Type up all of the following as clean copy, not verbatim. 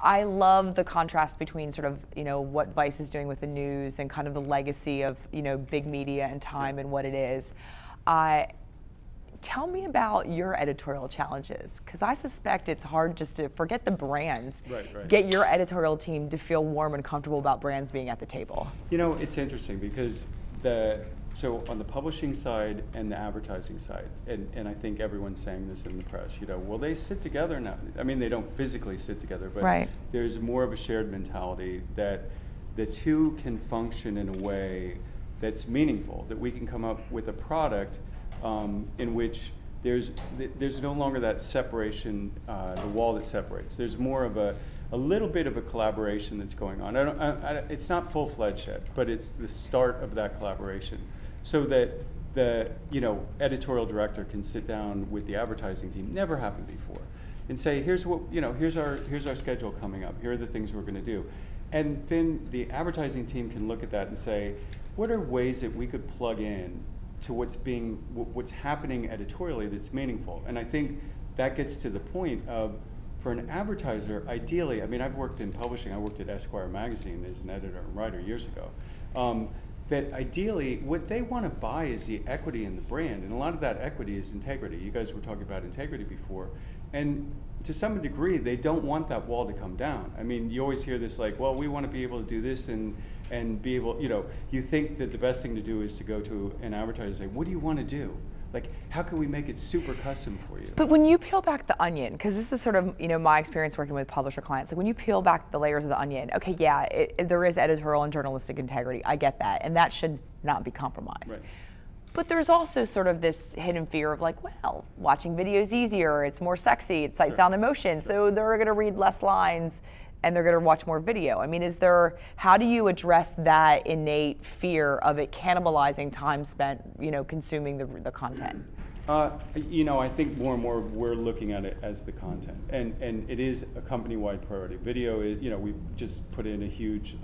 I love the contrast between sort of, what Vice is doing with the news and kind of the legacy of, big media and time and what it is. Tell me about your editorial challenges, because I suspect it's hard just to forget the brands, get your editorial team to feel warm and comfortable about brands being at the table. It's interesting because so on the publishing side and the advertising side, and I think everyone's saying this in the press, well, they sit together now. I mean, they don't physically sit together, but there's more of a shared mentality that the two can function in a way that's meaningful, that we can come up with a product in which there's no longer that separation, the wall that separates. There's more of a little bit of a collaboration that's going on. It's not full-fledged yet, but it's the start of that collaboration, so that the editorial director can sit down with the advertising team. Never happened before, and say, here's what here's our schedule coming up. Here are the things we're going to do, and then the advertising team can look at that and say, what are ways that we could plug in to what's happening editorially that's meaningful. And I think that gets to the point of, for an advertiser, ideally, I mean, I've worked in publishing. I worked at Esquire magazine as an editor and writer years ago. That ideally, what they want to buy is the equity in the brand, and a lot of that equity is integrity. You guys were talking about integrity before, and to some degree, they don't want that wall to come down. I mean, you always hear this like, well, we want to be able to do this and be able, you think that the best thing to do is to go to an advertiser and say, what do you want to do? Like, how can we make it super custom for you? But when you peel back the onion, because this is sort of, my experience working with publisher clients, like when you peel back the layers of the onion, okay, yeah, there is editorial and journalistic integrity. I get that, and that should not be compromised. Right. But there's also sort of this hidden fear of like, well, watching video is easier, it's more sexy, it's sight, sound, and motion, so they're going to read less lines and they're going to watch more video. I mean, how do you address that innate fear of it cannibalizing time spent, consuming the content? I think more and more we're looking at it as the content, and it is a company-wide priority. Video is, we've just put in a huge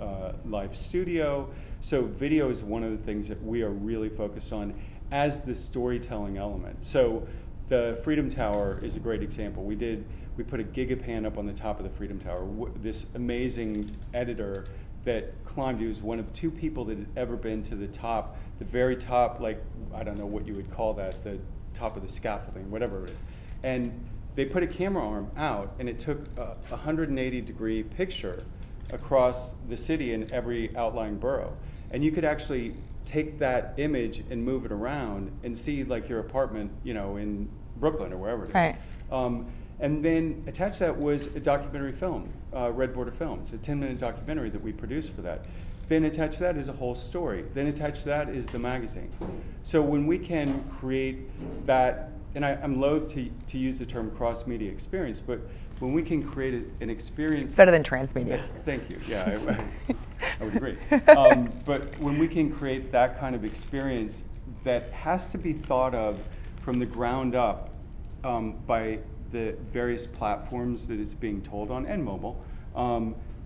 live studio, so video is one of the things that we are really focused on as the storytelling element. So the Freedom Tower is a great example. We put a gigapan up on the top of the Freedom Tower. This amazing editor that climbed, he was one of 2 people that had ever been to the top, the very top, like, I don't know what you would call that, the top of the scaffolding, whatever it is. And they put a camera arm out, and it took a 180-degree picture across the city in every outlying borough. And you could actually take that image and move it around and see like your apartment, in Brooklyn or wherever it is. Right. And then attached to that was a documentary film, Red Border Films, a 10-minute documentary that we produced for that. Then attached to that is a whole story. Then attached to that is the magazine. So when we can create that, and I'm loath to use the term cross-media experience, but when we can create an experience... It's better than transmedia. Yeah, thank you. Yeah, I would agree. But when we can create that kind of experience that has to be thought of from the ground up by the various platforms that it's being told on, and mobile,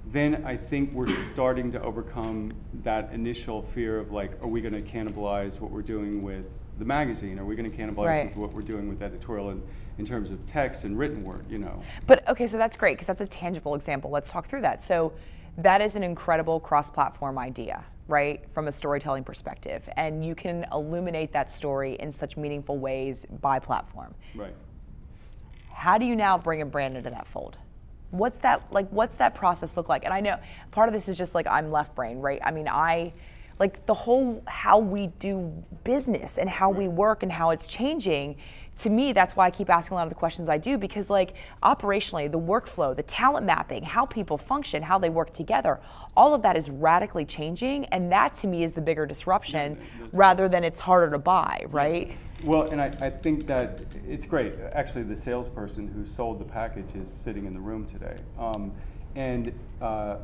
then I think we're starting to overcome that initial fear of like, are we going to cannibalize what we're doing with the magazine? Are we going to cannibalize with what we're doing with editorial in terms of text and written word, But okay, so that's great, because that's a tangible example. Let's talk through that. So that is an incredible cross-platform idea, right, from a storytelling perspective. And you can illuminate that story in such meaningful ways by platform. Right. How do you now bring a brand into that fold? What's that process look like? And I know part of this is just like I'm left brain, right? I mean, like the whole how we do business and how we work and how it's changing. To me, that's why I keep asking a lot of the questions I do, because like operationally, the workflow, the talent mapping, how people function, how they work together, all of that is radically changing, and that to me is the bigger disruption rather than it's harder to buy, right? Well, and I think that it's great. Actually, the salesperson who sold the package is sitting in the room today. And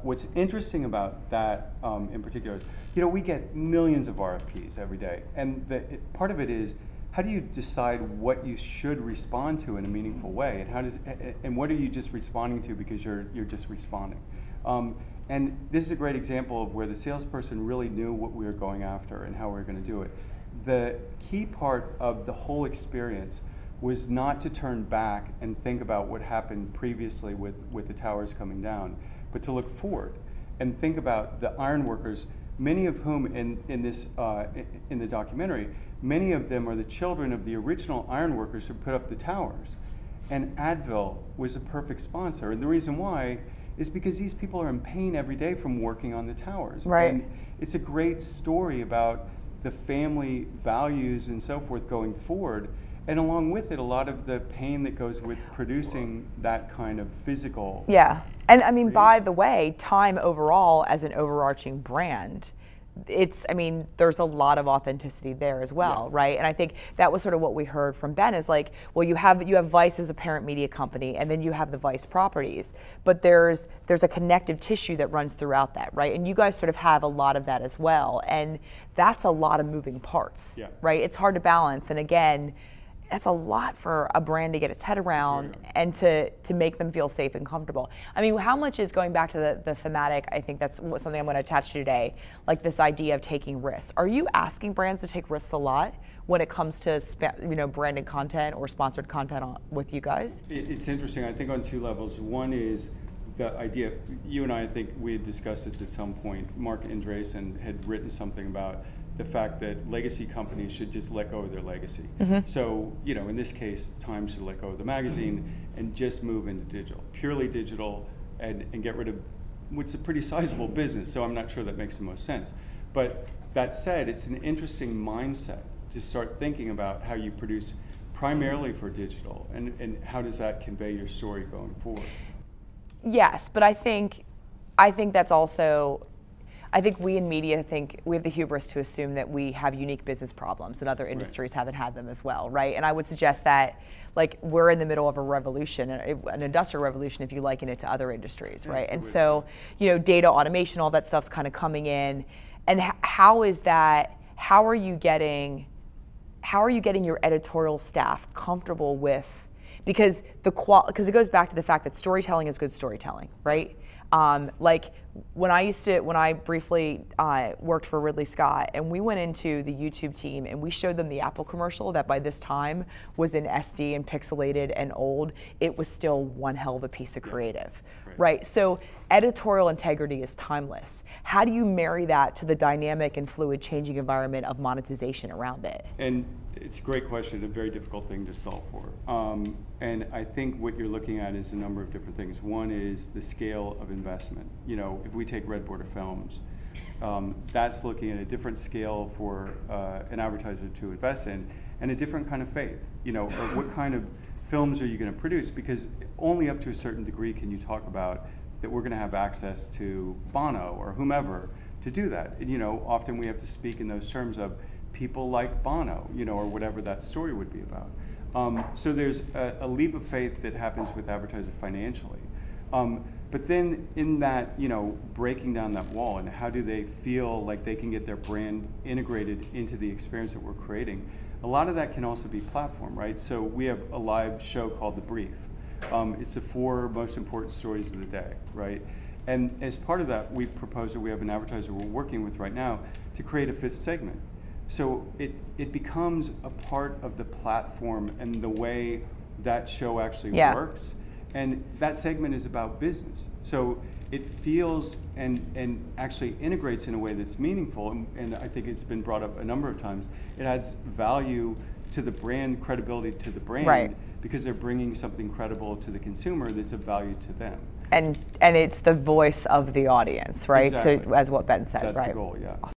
what's interesting about that in particular is, we get millions of RFPs every day. And part of it is, how do you decide what you should respond to in a meaningful way? And what are you just responding to because you're just responding? And this is a great example of where the salesperson really knew what we were going after and how we were going to do it. The key part of the whole experience was not to turn back and think about what happened previously with the towers coming down, but to look forward and think about the ironworkers, many of whom in the documentary, many of them are the children of the original ironworkers who put up the towers. And Advil was a perfect sponsor. And the reason why is because these people are in pain every day from working on the towers. Right. And it's a great story about the family values and so forth going forward. And along with it, a lot of the pain that goes with producing that kind of physical. Yeah. And I mean, creation. by the way, Time overall as an overarching brand, there's a lot of authenticity there as well, right? And I think that was sort of what we heard from Ben is like, well, you have Vice as a parent media company, and then you have the Vice properties, but there's a connective tissue that runs throughout that, right? And you guys sort of have a lot of that as well, and that's a lot of moving parts, right? It's hard to balance, and again, that's a lot for a brand to get its head around and to make them feel safe and comfortable. I mean, how much is going back to the thematic? I think that's something I'm going to attach to today, like this idea of taking risks. Are you asking brands to take risks a lot when it comes to branded content or sponsored content with you guys? It's interesting. I think on two levels. One is the idea. You and I think we had discussed this at some point. Mark Andreessen had written something about the fact that legacy companies should just let go of their legacy. So, in this case, Time should let go of the magazine and just move into digital, purely digital, and get rid of what's a pretty sizable business. So I'm not sure that makes the most sense. But that said, it's an interesting mindset to start thinking about how you produce primarily for digital, and how does that convey your story going forward? Yes, but I think that's also, I think we in media think we have the hubris to assume that we have unique business problems and other industries haven't had them as well, right? And I would suggest that we're in the middle of a revolution, an industrial revolution if you liken it to other industries, right? And so, data automation, all that stuff's kind of coming in. And how are you getting your editorial staff comfortable with, because it goes back to the fact that storytelling is good storytelling, right? When I briefly worked for Ridley Scott, and we went into the YouTube team and we showed them the Apple commercial that by this time was in SD and pixelated and old, it was still one hell of a piece of creative, right? So editorial integrity is timeless. How do you marry that to the dynamic and fluid changing environment of monetization around it? And it's a great question, a very difficult thing to solve for. And I think what you're looking at is a number of different things. One is the scale of investment. If we take Red Border Films, that's looking at a different scale for an advertiser to invest in, and a different kind of faith. Or what kind of films are you going to produce? Because only up to a certain degree can you talk about that we're going to have access to Bono or whomever to do that. And often we have to speak in those terms of people like Bono, or whatever that story would be about. So there's a leap of faith that happens with advertisers financially. But then in that, breaking down that wall, and how do they feel like they can get their brand integrated into the experience that we're creating, a lot of that can also be platform, right? So we have a live show called The Brief. It's the 4 most important stories of the day, right? And as part of that, we propose that we have an advertiser we're working with right now to create a 5th segment. So it becomes a part of the platform and the way that show actually works. And that segment is about business. So it feels and actually integrates in a way that's meaningful. And I think it's been brought up a number of times. It adds value to the brand, credibility to the brand, because they're bringing something credible to the consumer that's of value to them. And it's the voice of the audience, right? Exactly. As what Ben said, That's right? the goal, yeah. Awesome.